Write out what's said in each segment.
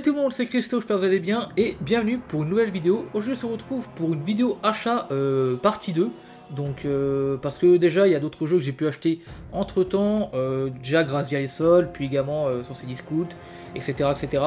tout le monde, c'est Christo, j'espère que vous allez bien et bienvenue pour une nouvelle vidéo. Aujourd'hui on se retrouve pour une vidéo achat partie 2. Donc parce que déjà il y a d'autres jeux que j'ai pu acheter entre temps, déjà grâce via les soldes, puis également sur ces discounts, etc. etc.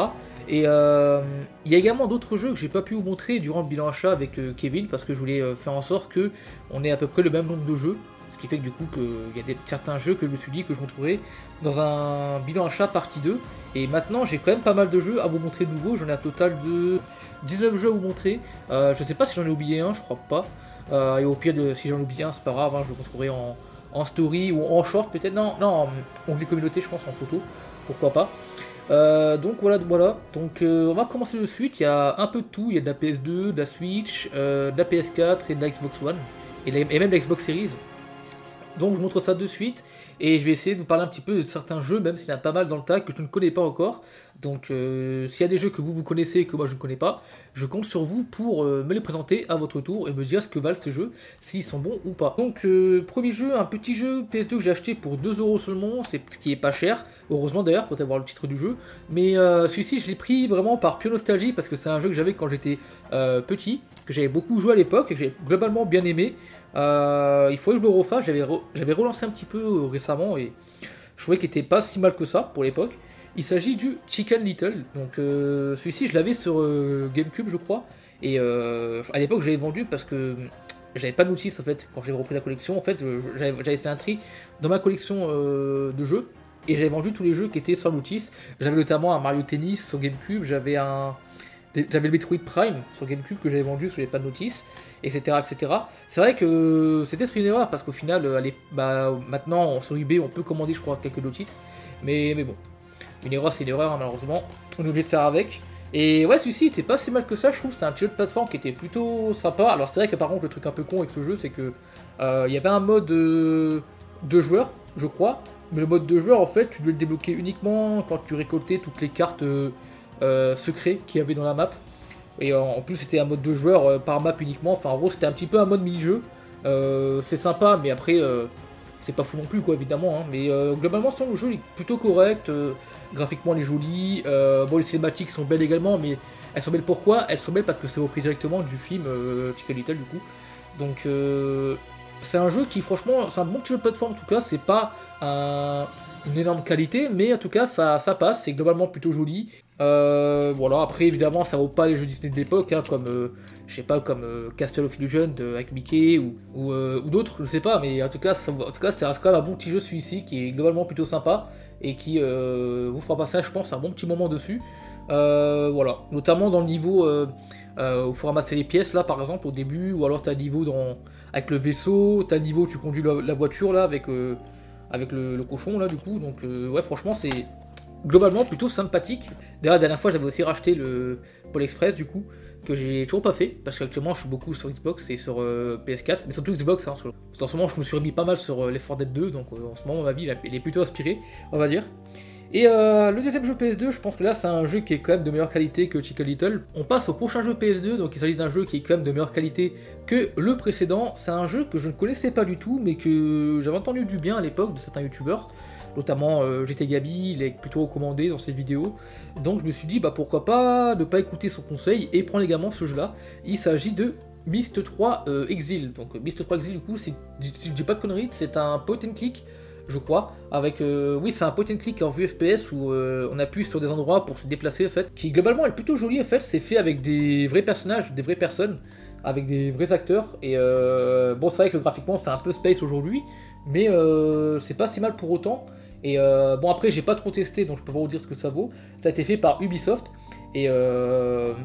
Et il y a également d'autres jeux que j'ai pas pu vous montrer durant le bilan achat avec Kevin, parce que je voulais faire en sorte que on ait à peu près le même nombre de jeux. Ce qui fait que du coup il y a certains jeux que je me suis dit que je montrerai dans un bilan achat partie 2. Et maintenant j'ai quand même pas mal de jeux à vous montrer de nouveau. J'en ai un total de 19 jeux à vous montrer. Je sais pas si j'en ai oublié un, je crois pas. Et au pire si j'en oublie un, c'est pas grave, hein, je le montrerai en story ou en short peut-être. Non, en onglet communauté je pense, en photo. Pourquoi pas. Donc voilà. Donc on va commencer de suite. Il y a un peu de tout. Il y a de la PS2, de la Switch, de la PS4 et de la Xbox One. Et même de la Xbox Series. Donc je vous montre ça de suite et je vais essayer de vous parler un petit peu de certains jeux, même s'il y en a pas mal dans le tas que je ne connais pas encore. Donc s'il y a des jeux que vous connaissez et que moi je ne connais pas, je compte sur vous pour me les présenter à votre tour et me dire ce que valent ces jeux, s'ils sont bons ou pas. Donc premier jeu, un petit jeu PS2 que j'ai acheté pour 2€ seulement, c'est ce qui est pas cher, heureusement d'ailleurs pour avoir le titre du jeu. Mais celui-ci je l'ai pris vraiment par pure nostalgie parce que c'est un jeu que j'avais quand j'étais petit, que j'avais beaucoup joué à l'époque et que j'ai globalement bien aimé. Il faut que je le refasse, j'avais relancé un petit peu récemment et je trouvais qu'il était pas si mal que ça pour l'époque. Il s'agit du Chicken Little, donc celui-ci je l'avais sur GameCube je crois, et à l'époque je l'avais vendu parce que j'avais pas de notice en fait, quand j'avais repris la collection, en fait j'avais fait un tri dans ma collection de jeux, et j'avais vendu tous les jeux qui étaient sans notice. J'avais notamment un Mario Tennis sur GameCube, j'avais le Metroid Prime sur GameCube que j'avais vendu parce que j'avais pas de notice, etc. etc. C'est vrai que c'était une erreur parce qu'au final, maintenant sur eBay on peut commander je crois quelques notices, mais bon, une erreur c'est une erreur, hein, malheureusement, on est obligé de faire avec. Et ouais, celui-ci était pas si mal que ça, je trouve. C'est un petit jeu de plateforme qui était plutôt sympa. Alors c'est vrai que par contre le truc un peu con avec ce jeu c'est que il y avait un mode de joueur je crois, mais le mode de joueur en fait tu devais le débloquer uniquement quand tu récoltais toutes les cartes secrets qu'il y avait dans la map. Et en plus c'était un mode de joueur par map uniquement, enfin en gros c'était un petit peu un mode mini-jeu. C'est sympa mais après c'est pas fou non plus quoi évidemment, hein. Mais globalement le jeu est plutôt correct, graphiquement il est joli, bon les cinématiques sont belles également, mais elles sont belles pourquoi? Elles sont belles parce que c'est repris directement du film Chicken Little du coup. Donc c'est un jeu qui franchement, c'est un bon petit jeu de plateforme en tout cas, c'est pas une énorme qualité, mais en tout cas ça passe, c'est globalement plutôt joli. Voilà, après évidemment ça vaut pas les jeux Disney de l'époque, hein, comme je sais pas, comme Castle of Illusion avec Mickey ou d'autres, je sais pas, mais en tout cas c'est quand même un bon petit jeu celui-ci qui est globalement plutôt sympa et qui vous fera passer je pense un bon petit moment dessus. Voilà, notamment dans le niveau où il faut ramasser les pièces là par exemple au début, ou alors t'as le niveau avec le vaisseau, t'as le niveau où tu conduis la voiture là avec le cochon là du coup, donc ouais franchement c'est globalement plutôt sympathique. D'ailleurs la dernière fois j'avais aussi racheté le Pôle Express du coup, que j'ai toujours pas fait, parce qu'actuellement je suis beaucoup sur Xbox et sur PS4, mais surtout Xbox, hein, parce qu'en ce moment je me suis remis pas mal sur Left 4 Dead 2, donc en ce moment ma vie il est plutôt inspiré, on va dire. Et le deuxième jeu PS2, je pense que là c'est un jeu qui est quand même de meilleure qualité que Chicken Little. On passe au prochain jeu PS2, donc il s'agit d'un jeu qui est quand même de meilleure qualité que le précédent. C'est un jeu que je ne connaissais pas du tout, mais que j'avais entendu du bien à l'époque de certains youtubeurs, notamment GT Gabi, il est plutôt recommandé dans ses vidéos. Donc je me suis dit bah pourquoi pas ne pas écouter son conseil et prendre également ce jeu là. Il s'agit de Myst 3 Exile. Donc Myst 3 Exile du coup, si je dis pas de conneries, c'est un point and click je crois, avec oui c'est un point and click en vue FPS où on appuie sur des endroits pour se déplacer en fait, qui globalement est plutôt joli en fait. C'est fait avec des vrais personnages, des vraies personnes, avec des vrais acteurs, et bon c'est vrai que graphiquement c'est un peu space aujourd'hui, mais c'est pas si mal pour autant. Et bon après j'ai pas trop testé donc je peux pas vous dire ce que ça vaut. Ça a été fait par Ubisoft et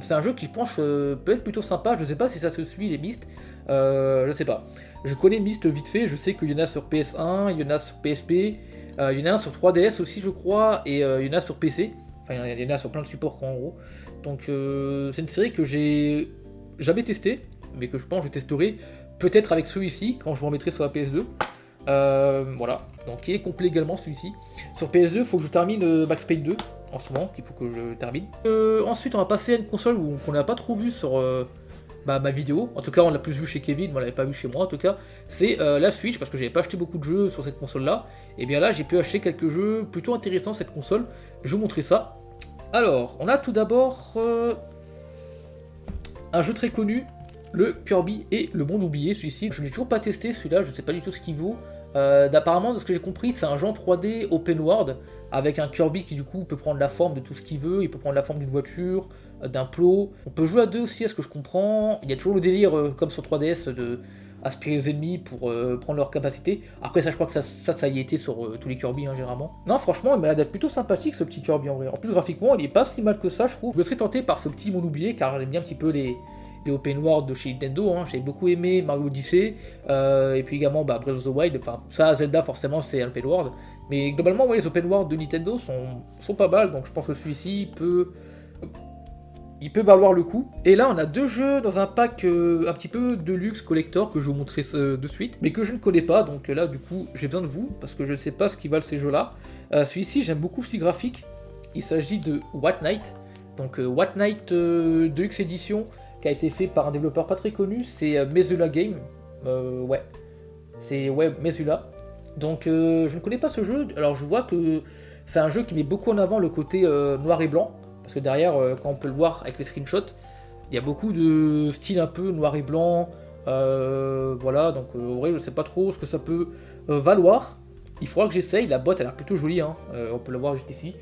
c'est un jeu qui je pense peut être plutôt sympa. Je sais pas si ça se suit les Myst, je sais pas. Je connais Myst vite fait, je sais qu'il y en a sur PS1, il y en a sur PSP, il y en a un sur 3DS aussi je crois, et il y en a sur PC, enfin il y en a sur plein de supports en gros. Donc c'est une série que j'ai jamais testée, mais que je pense que je testerai peut-être avec celui-ci quand je m'en mettrai sur la PS2. Voilà, donc il est complet également celui-ci. Sur PS2, il faut que je termine Max Payne 2 en ce moment, qu'il faut que je termine. Ensuite, on va passer à une console qu'on n'a pas trop vue sur ma vidéo. En tout cas, on l'a plus vu chez Kevin, mais on l'avait pas vu chez moi en tout cas. C'est la Switch, parce que j'avais pas acheté beaucoup de jeux sur cette console là. Et bien là, j'ai pu acheter quelques jeux plutôt intéressants sur cette console. Je vais vous montrer ça. Alors, on a tout d'abord un jeu très connu, le Kirby et le Monde Oublié, celui-ci. Je ne l'ai toujours pas testé, celui-là, je ne sais pas du tout ce qu'il vaut. Apparemment, de ce que j'ai compris, c'est un genre 3D open world, avec un Kirby qui du coup peut prendre la forme de tout ce qu'il veut, il peut prendre la forme d'une voiture, d'un plot. On peut jouer à deux aussi, à ce que je comprends. Il y a toujours le délire, comme sur 3DS, de aspirer les ennemis pour prendre leur capacité. Après ça, je crois que ça y était sur tous les Kirby, hein, généralement. Non, franchement, il m'a l'air d'être plutôt sympathique ce petit Kirby en vrai. En plus, graphiquement, il est pas si mal que ça, je trouve. Je me serais tenté par ce petit Monde Oublié, car j'aime bien un petit peu les open world de chez Nintendo, hein. J'ai beaucoup aimé Mario Odyssey, et puis également Breath of the Wild, enfin ça, Zelda forcément c'est un open world, mais globalement ouais, les open world de Nintendo sont pas mal, donc je pense que celui-ci il peut valoir le coup. Et là on a deux jeux dans un pack un petit peu de luxe collector que je vais vous montrer de suite, mais que je ne connais pas, donc là du coup j'ai besoin de vous, parce que je ne sais pas ce qu'ils valent ces jeux là. Celui-ci j'aime beaucoup ce style graphique, il s'agit de What Night, donc What Night Deluxe Edition, qui a été fait par un développeur pas très connu, c'est Mesula Game. Ouais, c'est Mesula. Donc je ne connais pas ce jeu, alors je vois que c'est un jeu qui met beaucoup en avant le côté noir et blanc, parce que derrière, quand on peut le voir avec les screenshots, il y a beaucoup de style un peu noir et blanc, voilà, donc en vrai je sais pas trop ce que ça peut valoir. Il faudra que j'essaye, la boîte elle a l'air plutôt jolie, hein. On peut la voir juste ici.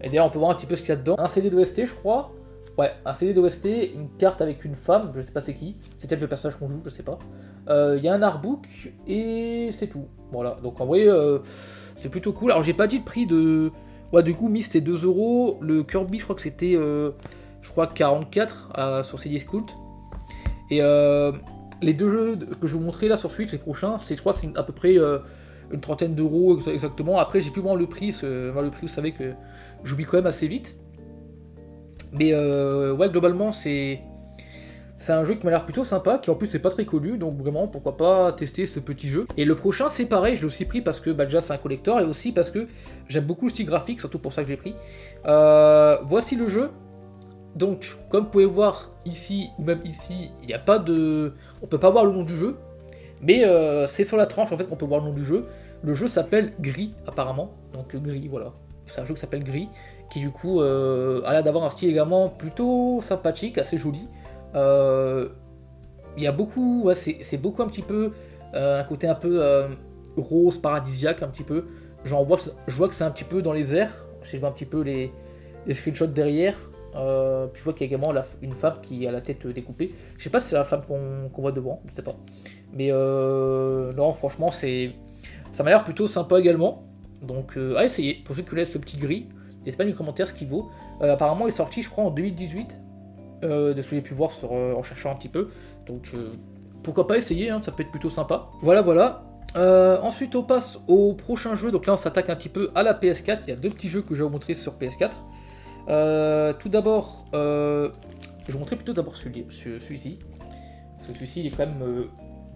Et d'ailleurs on peut voir un petit peu ce qu'il y a dedans. Un CD d'OST je crois. Ouais, un CD d'OST, une carte avec une femme, je sais pas c'est qui, c'est peut-être le personnage qu'on joue, je sais pas. Il y a un artbook et c'est tout. Voilà, donc en vrai, c'est plutôt cool. Alors j'ai pas dit le prix de... Ouais, du coup, Mi c'était 2 €, le Kirby je crois que c'était, je crois 44 sur CD Scout. Et les deux jeux que je vais vous montrer là sur Switch, les prochains, je crois que c'est à peu près une trentaine d'euros exactement. Après j'ai plus vraiment le prix, le prix vous savez que j'oublie quand même assez vite. Mais ouais, globalement, c'est un jeu qui m'a l'air plutôt sympa, qui en plus n'est pas très connu, donc vraiment, pourquoi pas tester ce petit jeu. Et le prochain, c'est pareil, je l'ai aussi pris parce que déjà c'est un collector, et aussi parce que j'aime beaucoup le style graphique, surtout pour ça que je l'ai pris. Voici le jeu. Donc, comme vous pouvez voir ici, ou même ici, il n'y a pas de... On peut pas voir le nom du jeu, mais c'est sur la tranche en fait qu'on peut voir le nom du jeu. Le jeu s'appelle Gris, apparemment, donc Gris, voilà. C'est un jeu qui s'appelle Gris, qui du coup a l'air d'avoir un style également plutôt sympathique, assez joli. Il y a beaucoup, ouais, c'est beaucoup un petit peu un côté un peu rose, paradisiaque un petit peu. Genre je vois que c'est un petit peu dans les airs. Je vois un petit peu les screenshots derrière. Puis je vois qu'il y a également une femme qui a la tête découpée. Je sais pas si c'est la femme qu'on voit devant, je sais pas. Mais non, franchement, ça m'a l'air plutôt sympa également. Donc à essayer, pour ceux qui connaissent ce petit Gris, n'hésitez pas dans les commentaires ce qu'il vaut. Apparemment il est sorti je crois en 2018, de ce que j'ai pu voir en cherchant un petit peu. Donc pourquoi pas essayer, hein, ça peut être plutôt sympa. Voilà. Ensuite on passe au prochain jeu, donc là on s'attaque un petit peu à la PS4, il y a deux petits jeux que je vais vous montrer sur PS4. Tout d'abord, je vais vous montrer plutôt d'abord celui-ci, parce que celui-ci il est quand même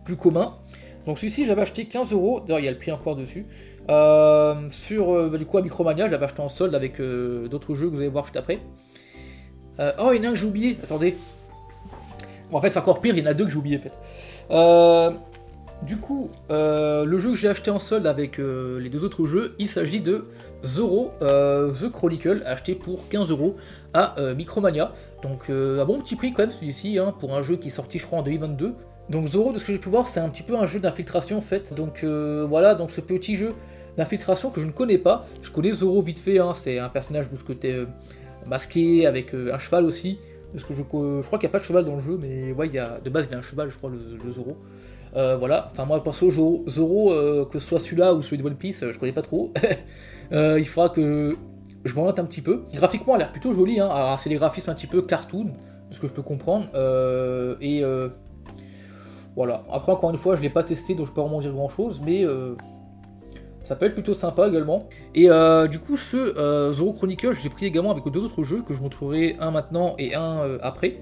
plus commun. Donc celui-ci j'avais acheté 15 €, d'ailleurs il y a le prix encore dessus. Du coup à Micromania, je l'avais acheté en solde avec d'autres jeux que vous allez voir juste après. Oh, il y en a un que j'ai oublié, attendez. Bon, en fait c'est encore pire, il y en a deux que j'ai oublié en fait. Du coup, le jeu que j'ai acheté en solde avec les deux autres jeux, il s'agit de Zoro The Chronicle, acheté pour 15 € à Micromania. Donc un bon petit prix quand même celui-ci, hein, pour un jeu qui est sorti je crois en 2022. Donc Zoro, de ce que j'ai pu voir, c'est un petit peu un jeu d'infiltration en fait. Donc voilà, donc ce petit jeu d'infiltration que je ne connais pas. Je connais Zoro vite fait, hein, c'est un personnage mousqueté masqué avec un cheval aussi. Parce que je crois qu'il n'y a pas de cheval dans le jeu, mais ouais, de base il y a un cheval, je crois, le Zoro. Voilà, enfin moi perso Zoro, que ce soit celui-là ou celui de One Piece, je connais pas trop. Il faudra que je m'en note un petit peu. Graphiquement, elle a l'air plutôt joli, hein. Alors c'est des graphismes un petit peu cartoon, de ce que je peux comprendre. Voilà, après encore une fois, je l'ai pas testé, donc je peux pas vraiment dire grand chose, mais ça peut être plutôt sympa également. Et du coup, ce Zoro Chronicle, je l'ai pris également avec deux autres jeux que je vous montrerai, un maintenant et un après.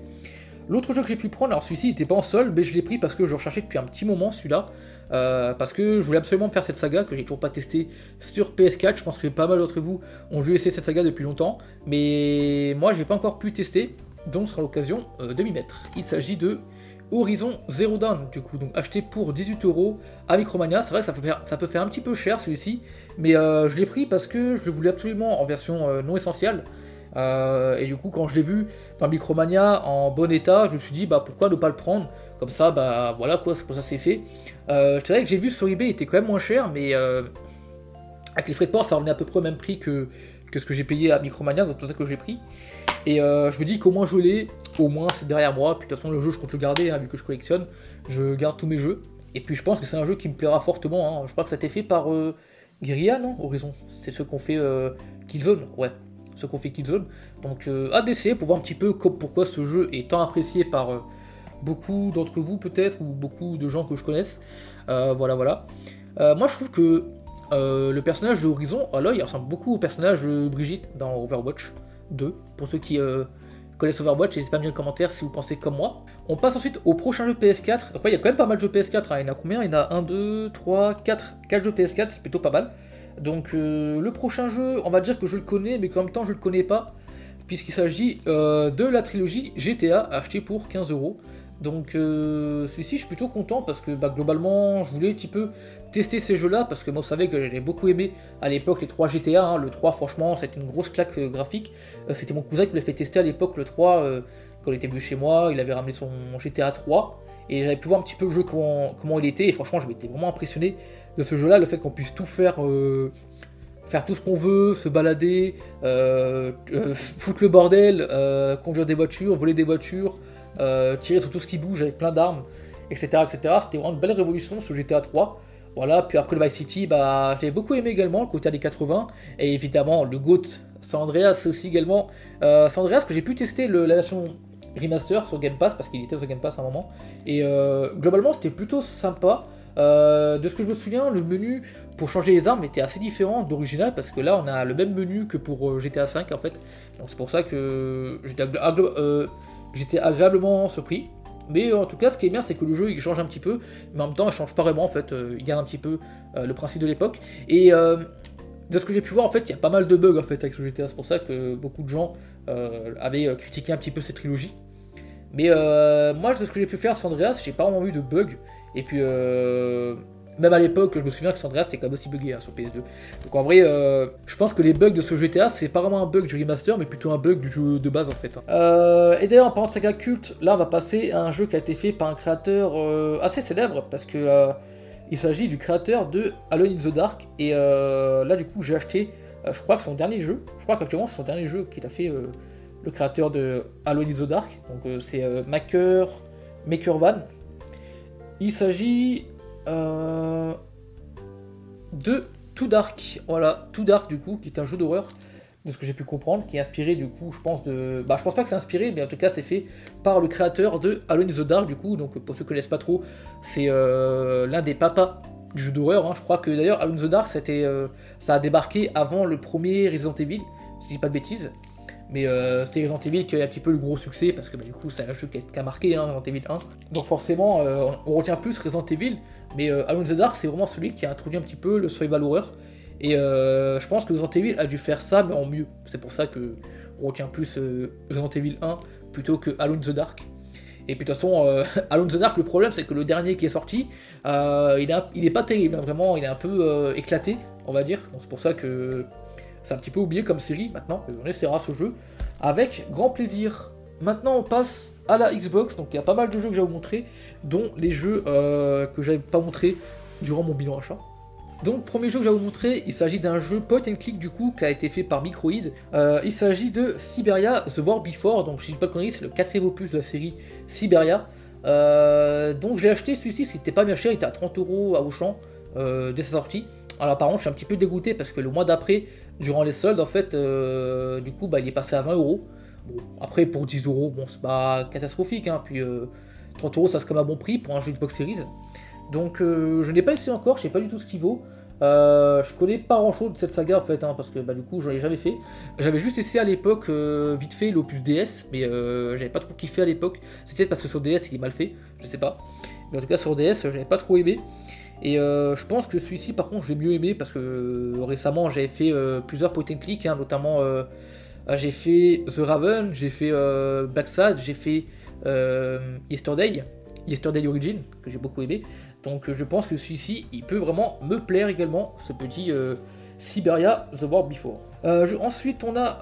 L'autre jeu que j'ai pu prendre, alors celui-ci n'était pas en solde, mais je l'ai pris parce que je recherchais depuis un petit moment celui-là. Parce que je voulais absolument faire cette saga que j'ai toujours pas testé sur PS4. Je pense que pas mal d'entre vous ont dû essayer cette saga depuis longtemps, mais moi j'ai pas encore pu tester, donc ce sera l'occasion de m'y mettre. Il s'agit de Horizon Zero Dawn, du coup, donc acheté pour 18 € à Micromania. C'est vrai que ça peut faire un petit peu cher celui-ci, mais je l'ai pris parce que je le voulais absolument en version non essentielle. Et du coup, quand je l'ai vu dans Micromania en bon état, je me suis dit bah pourquoi ne pas le prendre, comme ça bah voilà quoi, c'est pour ça c'est fait. C'est vrai que j'ai vu sur eBay, il était quand même moins cher, mais avec les frais de port ça revenait à peu près au même prix que ce que j'ai payé à Micromania, donc c'est pour ça que je l'ai pris. Et je me dis qu'au moins je l'ai, au moins c'est derrière moi, puis de toute façon le jeu je compte le garder, hein, vu que je collectionne, je garde tous mes jeux. Et puis je pense que c'est un jeu qui me plaira fortement, hein. Je crois que ça a été fait par Guerrilla, non Horizon, c'est ceux qu'on fait Killzone, ouais, ceux qu'on fait Killzone. Donc hâte d'essayer pour voir un petit peu pourquoi ce jeu est tant apprécié par beaucoup d'entre vous peut-être, ou beaucoup de gens que je connaisse. Voilà, voilà. Moi je trouve que le personnage de Horizon, Aloy, il ressemble beaucoup au personnage de Brigitte dans Overwatch 2. Pour ceux qui connaissent Overwatch, n'hésitez pas à me dire en commentaire si vous pensez comme moi. On passe ensuite au prochain jeu PS4. Après, il y a quand même pas mal de jeux PS4. Hein. Il y en a combien? Il y en a 1, 2, 3, 4. 4 jeux PS4, c'est plutôt pas mal. Donc, le prochain jeu, on va dire que je le connais, mais qu'en même temps, je le connais pas. Puisqu'il s'agit de la trilogie GTA, achetée pour 15€. Donc, celui-ci, je suis plutôt content parce que bah, globalement, je voulais un petit peu tester ces jeux-là. Parce que moi, vous savez que j'ai beaucoup aimé à l'époque les 3 GTA. Hein. Le 3, franchement, c'était une grosse claque graphique. C'était mon cousin qui me l'a fait tester à l'époque, le 3. Quand il était venu chez moi, il avait ramené son GTA 3 et j'avais pu voir un petit peu le jeu comment il était, et franchement j'avais été vraiment impressionné de ce jeu là, le fait qu'on puisse tout faire, faire tout ce qu'on veut, se balader, foutre le bordel, conduire des voitures, voler des voitures, tirer sur tout ce qui bouge avec plein d'armes, etc., etc. C'était vraiment une belle révolution ce GTA 3. Voilà, puis après le Vice City, bah, j'avais beaucoup aimé également le côté des 80, et évidemment le GOAT San Andreas aussi également. San Andreas que j'ai pu tester la version remaster sur Game Pass parce qu'il était sur Game Pass à un moment, et globalement c'était plutôt sympa. De ce que je me souviens, le menu pour changer les armes était assez différent d'original parce que là on a le même menu que pour GTA V en fait, donc c'est pour ça que j'étais agréablement surpris. Mais en tout cas, ce qui est bien, c'est que le jeu il change un petit peu, mais en même temps, il change pas vraiment en fait. Il garde un petit peu le principe de l'époque. Et de ce que j'ai pu voir, en fait, il y a pas mal de bugs en fait avec ce GTA. C'est pour ça que beaucoup de gens avaient critiqué un petit peu cette trilogie. Mais moi, de ce que j'ai pu faire, San Andreas, j'ai pas vraiment vu de bugs. Et puis même à l'époque, je me souviens que San Andreas c'était quand même aussi bugué hein, sur PS2. Donc en vrai, je pense que les bugs de ce GTA, c'est pas vraiment un bug du remaster, mais plutôt un bug du jeu de base en fait. Et d'ailleurs, en parlant de saga culte, là on va passer à un jeu qui a été fait par un créateur assez célèbre, parce que il s'agit du créateur de Alone in the Dark. Et là du coup, j'ai acheté, je crois que son dernier jeu, je crois qu'actuellement c'est son dernier jeu qu'il a fait, le créateur de Alone in the Dark. Donc c'est Makervan. Il s'agit de Too Dark, voilà, Too Dark du coup, qui est un jeu d'horreur, de ce que j'ai pu comprendre, qui est inspiré du coup, je pense de... Bah je pense pas que c'est inspiré, mais en tout cas c'est fait par le créateur de Alone in the Dark du coup, donc pour ceux qui connaissent pas trop, c'est l'un des papas du jeu d'horreur, hein. Je crois que d'ailleurs Alone in the Dark, ça a débarqué avant le premier Resident Evil, si je dis pas de bêtises. Mais c'était Resident Evil qui a eu un petit peu le gros succès, parce que bah, du coup c'est un jeu qui a marqué hein, Resident Evil 1. Donc forcément on retient plus Resident Evil, mais Alone in the Dark c'est vraiment celui qui a introduit un petit peu le survival horror. Et je pense que Resident Evil a dû faire ça mais en mieux. C'est pour ça que on retient plus Resident Evil 1 plutôt que Alone in the Dark. Et puis de toute façon, Alone in the Dark, le problème c'est que le dernier qui est sorti, il est pas terrible, hein, vraiment, il est un peu éclaté, on va dire. Donc c'est pour ça que c'est un petit peu oublié comme série maintenant, on essaiera ce jeu avec grand plaisir. Maintenant on passe à la Xbox, donc il y a pas mal de jeux que je vais vous montrer, dont les jeux que j'avais pas montré durant mon bilan achat. Donc premier jeu que je vais vous montrer, il s'agit d'un jeu point and click du coup, qui a été fait par Microïd. Il s'agit de Syberia The War Before, donc je dis pas de conneries, c'est le 4ème opus de la série Syberia. Donc je l'ai acheté celui-ci, c'était pas bien cher, il était à 30€ à Auchan dès sa sortie. Alors par contre je suis un petit peu dégoûté parce que le mois d'après, durant les soldes en fait, du coup bah, il est passé à 20€. Bon, après pour 10€, bon c'est pas catastrophique, hein. Puis 30€ ça c'est comme un bon prix pour un jeu Xbox Series. Donc je n'ai pas essayé encore, je sais pas du tout ce qu'il vaut. Je connais pas grand chose de cette saga en fait, hein, parce que bah, du coup je l'ai jamais fait. J'avais juste essayé à l'époque vite fait l'opus DS, mais j'avais pas trop kiffé à l'époque. C'était parce que sur DS il est mal fait, je sais pas. Mais en tout cas sur DS j'avais pas trop aimé. Et je pense que celui-ci par contre je l'ai mieux aimé parce que récemment j'avais fait plusieurs point and click, hein, notamment j'ai fait The Raven, j'ai fait Backside, j'ai fait Yesterday Origin, que j'ai beaucoup aimé. Donc je pense que celui-ci il peut vraiment me plaire également, ce petit Siberia The War Before. Ensuite, on a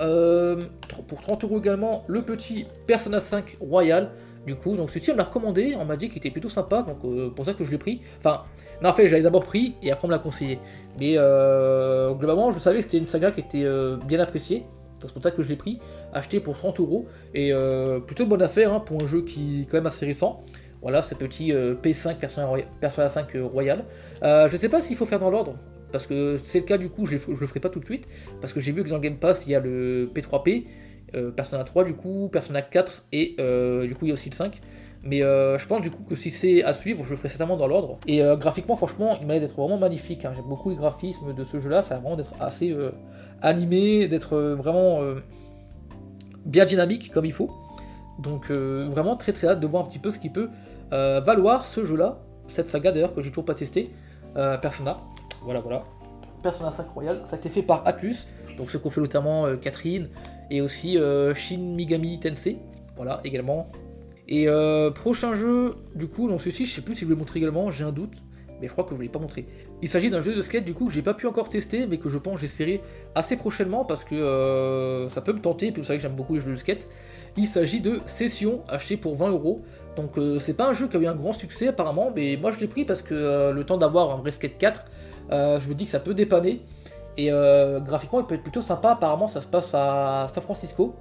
pour 30€ également le petit Persona 5 Royal. Du coup, donc celui-ci on me l'a recommandé, on m'a dit qu'il était plutôt sympa, donc pour ça que je l'ai pris. Enfin, non, en fait, j'avais d'abord pris et après on me l'a conseillé. Mais globalement, je savais que c'était une saga qui était bien appréciée, donc c'est pour ça que je l'ai pris, acheté pour 30€ et plutôt bonne affaire hein, pour un jeu qui est quand même assez récent. Voilà, ce petit P5 Persona 5 Royal. Je sais pas s'il faut faire dans l'ordre, parce que c'est le cas du coup, je le ferai pas tout de suite, parce que j'ai vu que dans le Game Pass il y a le P3P. Persona 3 du coup, Persona 4 et du coup il y a aussi le 5. Mais je pense du coup que si c'est à suivre, je le ferai certainement dans l'ordre. Et graphiquement, franchement, il m'a l'air d'être vraiment magnifique. Hein. J'aime beaucoup les graphismes de ce jeu-là, ça a vraiment d'être assez animé, d'être vraiment bien dynamique comme il faut. Donc vraiment très très hâte de voir un petit peu ce qui peut valoir ce jeu-là. Cette saga d'ailleurs que j'ai toujours pas testé. Persona, voilà. Persona 5 Royal, ça a été fait par Atlus, donc ce qu'on fait notamment Catherine et aussi Shin Megami Tensei, voilà également. Et prochain jeu, du coup, donc celui-ci, je sais plus si je vais le montrer également, j'ai un doute, mais je crois que je ne l'ai pas montré. Il s'agit d'un jeu de skate du coup que j'ai pas pu encore tester, mais que je pense j'essaierai assez prochainement parce que ça peut me tenter, puis vous savez que j'aime beaucoup les jeux de skate. Il s'agit de Session, acheté pour 20€. Donc c'est pas un jeu qui a eu un grand succès apparemment, mais moi je l'ai pris parce que le temps d'avoir un vrai skate 4, je me dis que ça peut dépanner. Et graphiquement il peut être plutôt sympa, apparemment ça se passe à San Francisco,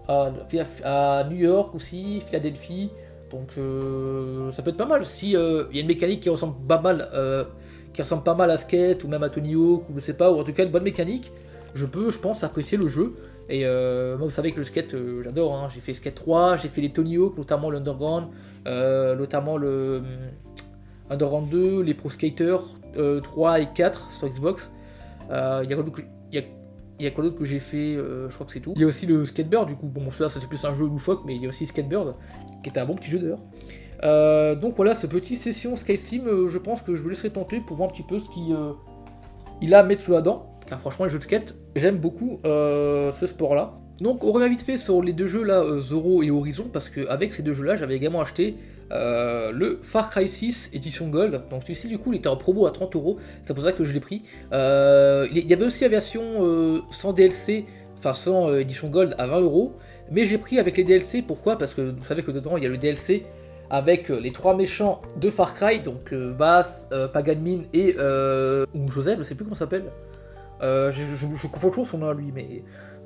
à New York aussi, Philadelphie, donc ça peut être pas mal. Si il y a une mécanique qui ressemble pas mal, à Skate ou même à Tony Hawk, ou je sais pas, ou en tout cas une bonne mécanique, je pense apprécier le jeu. Et moi vous savez que le skate j'adore, hein. J'ai fait Skate 3, j'ai fait les Tony Hawk, notamment l'Underground, notamment le Underground 2, les Pro Skater 3 et 4 sur Xbox. Il y a quoi d'autre que j'ai fait, je crois que c'est tout. Il y a aussi le Skatebird du coup, bon celui-là c'est plus un jeu loufoque, mais il y a aussi Skatebird, qui est un bon petit jeu d'ailleurs. Donc voilà, ce petit session Sky Sim, je pense que je me laisserai tenter pour voir un petit peu ce qu'il a à mettre sous la dent. Car franchement les jeux de skate, j'aime beaucoup ce sport là. Donc on revient vite fait sur les deux jeux là, Zoro et Horizon, parce qu'avec ces deux jeux là j'avais également acheté le Far Cry 6 édition Gold. Donc celui-ci du coup il était en promo à 30€, c'est pour ça que je l'ai pris. Il y avait aussi la version sans DLC, enfin sans édition Gold à 20€, mais j'ai pris avec les DLC. Pourquoi? Parce que vous savez que dedans il y a le DLC avec les trois méchants de Far Cry, donc Bass, Pagan Min et ou Joseph, je sais plus comment ça s'appelle. Je confonds toujours son nom à lui,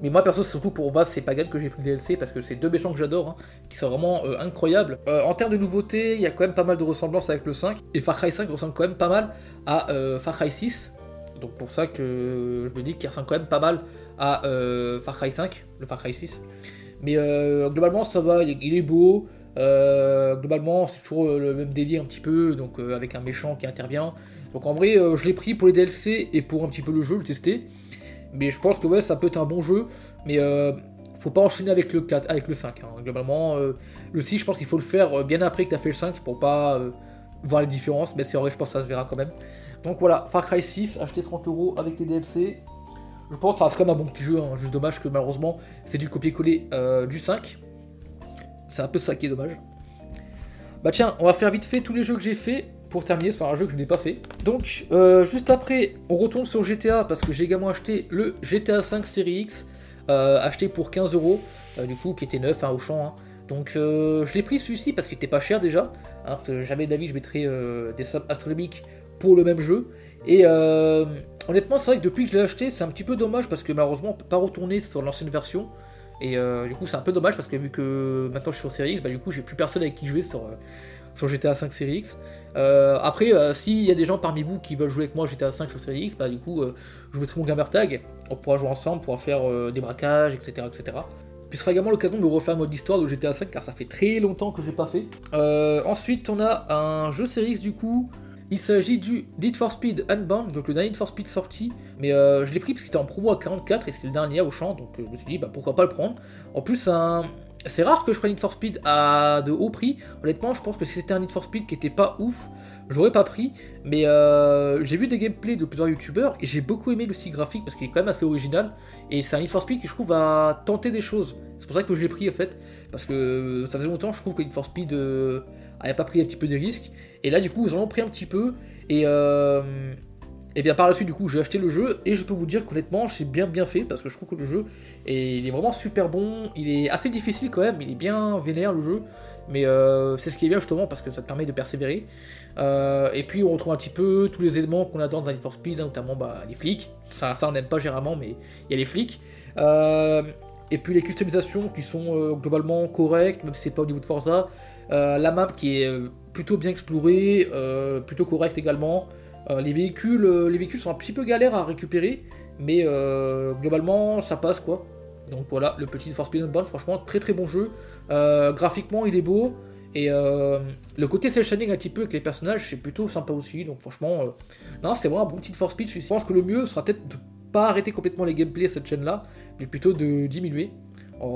mais moi perso c'est surtout pour Vass et Pagan que j'ai pris le DLC, parce que c'est deux méchants que j'adore, hein, qui sont vraiment incroyables. En termes de nouveautés, il y a quand même pas mal de ressemblances avec le 5, et Far Cry 5 ressemble quand même pas mal à Far Cry 6, donc pour ça que je me dis qu'il ressemble quand même pas mal à Far Cry 5, le Far Cry 6. Mais globalement ça va, il est beau, globalement c'est toujours le même délire un petit peu, donc avec un méchant qui intervient. Donc en vrai je l'ai pris pour les DLC et pour un petit peu le jeu, le tester. Mais je pense que ouais ça peut être un bon jeu, mais faut pas enchaîner avec le 4, avec le 5. Hein. Globalement le 6 je pense qu'il faut le faire bien après que tu as fait le 5 pour pas voir les différences, mais c'est vrai je pense que ça se verra quand même. Donc voilà, Far Cry 6, acheté 30€ avec les DLC. Je pense que c'est quand même un bon petit jeu, hein. Juste dommage que malheureusement c'est du copier-coller du 5. C'est un peu ça qui est dommage. Bah tiens, on va faire vite fait tous les jeux que j'ai fait pour terminer sur un jeu que je n'ai pas fait. Donc juste après, on retourne sur GTA parce que j'ai également acheté le GTA 5 Série X, acheté pour 15€, du coup qui était neuf hein, au champ. Hein. Donc je l'ai pris celui-ci parce qu'il était pas cher déjà. Hein, parce que jamais d'avis je mettrais des sommes astronomiques pour le même jeu. Et honnêtement c'est vrai que depuis que je l'ai acheté c'est un petit peu dommage parce que malheureusement on peut pas retourner sur l'ancienne version. Et du coup c'est un peu dommage parce que vu que maintenant je suis sur Série X, bah du coup j'ai plus personne avec qui jouer sur GTA 5 Série X. Après s'il y a des gens parmi vous qui veulent jouer avec moi GTA 5 sur Série X, bah du coup je mettrai mon gamer tag, on pourra jouer ensemble, on pourra faire des braquages, etc. Puis ce sera également l'occasion de me refaire un mode d'histoire de GTA 5 car ça fait très longtemps que je l'ai pas fait. Ensuite on a un jeu Série X du coup. Il s'agit du Need for Speed Unbound, donc le dernier Need for Speed sorti, mais je l'ai pris parce qu'il était en promo à 44 et c'est le dernier au champ, donc je me suis dit bah pourquoi pas le prendre. En plus c'est rare que je prenne Need for Speed à de haut prix, honnêtement je pense que si c'était un Need for Speed qui était pas ouf, j'aurais pas pris, mais j'ai vu des gameplays de plusieurs youtubeurs et j'ai beaucoup aimé le style graphique parce qu'il est quand même assez original, et c'est un Need for Speed qui je trouve va tenter des choses, c'est pour ça que je l'ai pris en fait, parce que ça faisait longtemps je trouve que Need for Speed avait pas pris un petit peu des risques, et là du coup ils en ont pris un petit peu, et Et bien par la suite du coup j'ai acheté le jeu et je peux vous dire qu'honnêtement j'ai bien fait parce que je trouve que le jeu il est vraiment super bon, il est assez difficile quand même, il est bien vénère le jeu, mais c'est ce qui est bien justement parce que ça te permet de persévérer. Et puis on retrouve un petit peu tous les éléments qu'on a dans Need for Speed, hein, notamment les flics, ça on n'aime pas généralement mais il y a les flics. Et puis les customisations qui sont globalement correctes, même si c'est pas au niveau de Forza. La map qui est plutôt bien explorée, plutôt correcte également. Les véhicules sont un petit peu galères à récupérer, mais globalement ça passe quoi. Donc voilà, le petit For Speed Unbound, franchement très bon jeu. Graphiquement il est beau, et le côté cel shading un petit peu avec les personnages c'est plutôt sympa aussi. Donc franchement, non c'est vraiment un bon petit For Speed. Je pense que le mieux sera peut-être de pas arrêter complètement les gameplays à cette chaîne là, mais plutôt de diminuer,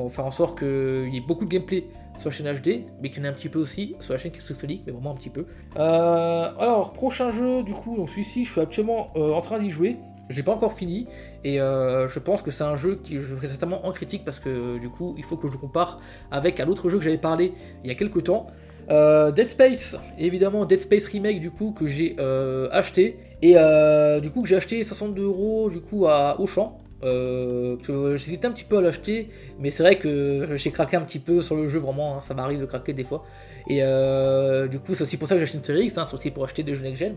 faire en sorte qu'il y ait beaucoup de gameplay sur la chaîne HD, mais qu'il y en ait un petit peu aussi sur la chaîne Sonic, mais vraiment un petit peu. Alors, prochain jeu, du coup, donc celui-ci, je suis actuellement en train d'y jouer. Je l'ai pas encore fini, et je pense que c'est un jeu que je ferai certainement en critique, parce que du coup, il faut que je le compare avec un autre jeu que j'avais parlé il y a quelques temps. Dead Space, évidemment Dead Space Remake du coup que j'ai acheté, et du coup que j'ai acheté 62 € du coup à Auchan. J'hésitais un petit peu à l'acheter, mais c'est vrai que j'ai craqué un petit peu sur le jeu, vraiment, hein, ça m'arrive de craquer des fois. Et du coup, c'est aussi pour ça que j'ai acheté une série X, hein, c'est aussi pour acheter des jeux next-gen.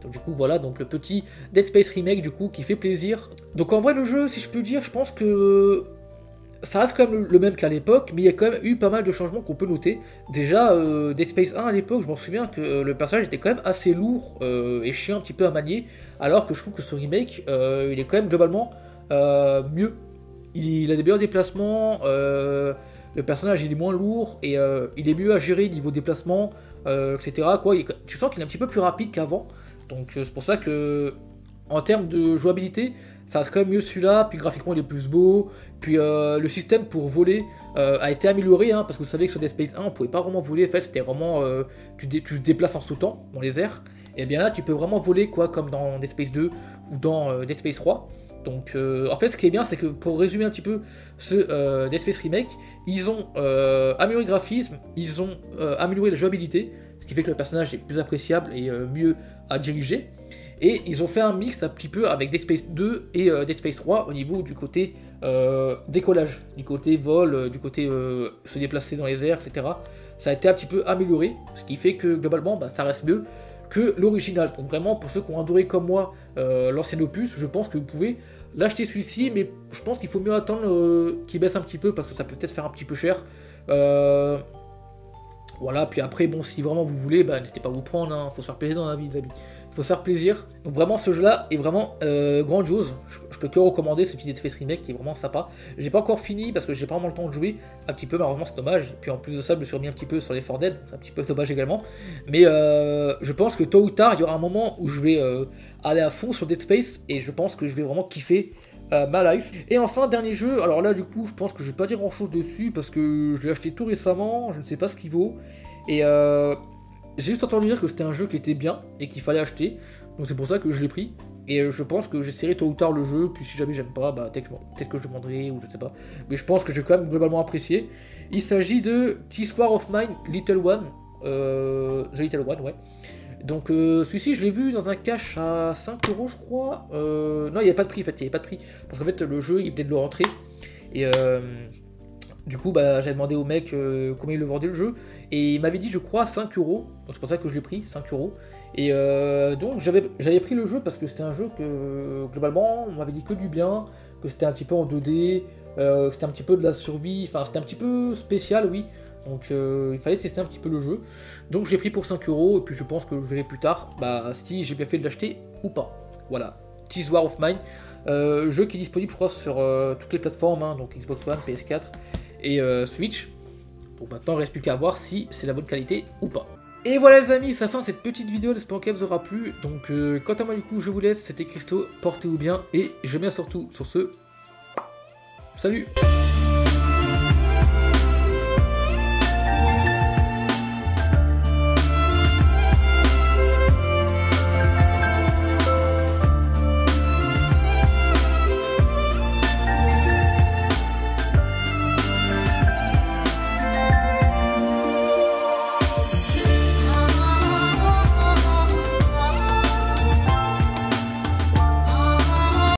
Donc du coup, voilà, donc le petit Dead Space Remake, du coup, qui fait plaisir. Donc en vrai, le jeu, si je peux dire, je pense que ça reste quand même le même qu'à l'époque, mais il y a quand même eu pas mal de changements qu'on peut noter. Déjà, Dead Space 1 à l'époque, je m'en souviens que le personnage était quand même assez lourd et chiant un petit peu à manier, alors que je trouve que ce remake, il est quand même globalement mieux. Il a des meilleurs déplacements, le personnage il est moins lourd et il est mieux à gérer niveau déplacement, etc. Quoi. Tu sens qu'il est un petit peu plus rapide qu'avant, donc c'est pour ça que en termes de jouabilité, ça reste quand même mieux celui-là, puis graphiquement il est plus beau, puis le système pour voler a été amélioré, hein, parce que vous savez que sur Dead Space 1 on pouvait pas vraiment voler, en fait c'était vraiment, tu te déplaces en sautant dans les airs, et bien là tu peux vraiment voler quoi, comme dans Dead Space 2 ou dans Dead Space 3. Donc en fait ce qui est bien c'est que pour résumer un petit peu ce Dead Space Remake, ils ont amélioré le graphisme, ils ont amélioré la jouabilité, ce qui fait que le personnage est plus appréciable et mieux à diriger. Et ils ont fait un mix un petit peu avec Dead Space 2 et Dead Space 3 au niveau du côté décollage, du côté vol, du côté se déplacer dans les airs, etc. Ça a été un petit peu amélioré, ce qui fait que globalement bah, ça reste mieux que l'original. Donc vraiment pour ceux qui ont adoré comme moi l'ancien opus, je pense que vous pouvez l'acheter celui-ci, mais je pense qu'il faut mieux attendre qu'il baisse un petit peu parce que ça peut peut-être faire un petit peu cher. Voilà, puis après, bon, si vraiment vous voulez, bah, n'hésitez pas à vous prendre, hein, faut se faire plaisir dans la vie, les amis. Il faut se faire plaisir. Donc vraiment, ce jeu-là est vraiment grandiose. Je peux que recommander ce petit Dead Space Remake qui est vraiment sympa. J'ai pas encore fini parce que j'ai pas vraiment le temps de jouer un petit peu, malheureusement c'est dommage. Et puis en plus de ça, je me suis remis un petit peu sur les 4 Dead, c'est un petit peu dommage également. Mais je pense que tôt ou tard, il y aura un moment où je vais aller à fond sur Dead Space et je pense que je vais vraiment kiffer ma life. Et enfin, dernier jeu, alors là du coup je pense que je vais pas dire grand chose dessus parce que je l'ai acheté tout récemment, je ne sais pas ce qu'il vaut. Et j'ai juste entendu dire que c'était un jeu qui était bien et qu'il fallait acheter, donc c'est pour ça que je l'ai pris. Et je pense que j'essaierai tôt ou tard le jeu, puis si jamais j'aime pas, bah peut-être que je demanderai ou je sais pas. Mais je pense que j'ai quand même globalement apprécié. Il s'agit de This War of Mine Little One, The Little One, ouais. Donc celui-ci je l'ai vu dans un cash à 5 € je crois. Non il n'y avait pas de prix en fait, il n'y avait pas de prix. Parce qu'en fait le jeu il venait de le rentrer. Et du coup bah, j'avais demandé au mec combien il le vendait le jeu. Et il m'avait dit je crois 5 €. Donc c'est pour ça que je l'ai pris, 5 €. Et donc j'avais pris le jeu parce que c'était un jeu que globalement on m'avait dit que du bien. Que c'était un petit peu en 2D, que c'était un petit peu de la survie. Enfin c'était un petit peu spécial oui. Donc il fallait tester un petit peu le jeu. Donc je l'ai pris pour 5 € et puis je pense que je verrai plus tard bah, si j'ai bien fait de l'acheter ou pas. Voilà, This War of Mine. Jeu qui est disponible je crois sur toutes les plateformes, hein, donc Xbox One, PS4 et Switch. Bon maintenant il ne reste plus qu'à voir si c'est la bonne qualité ou pas. Et voilà les amis, ça fin cette petite vidéo, j'espère qu'elle vous aura plu. Donc quant à moi du coup je vous laisse, c'était Christo, portez-vous bien et j'aime bien surtout sur ce. Salut.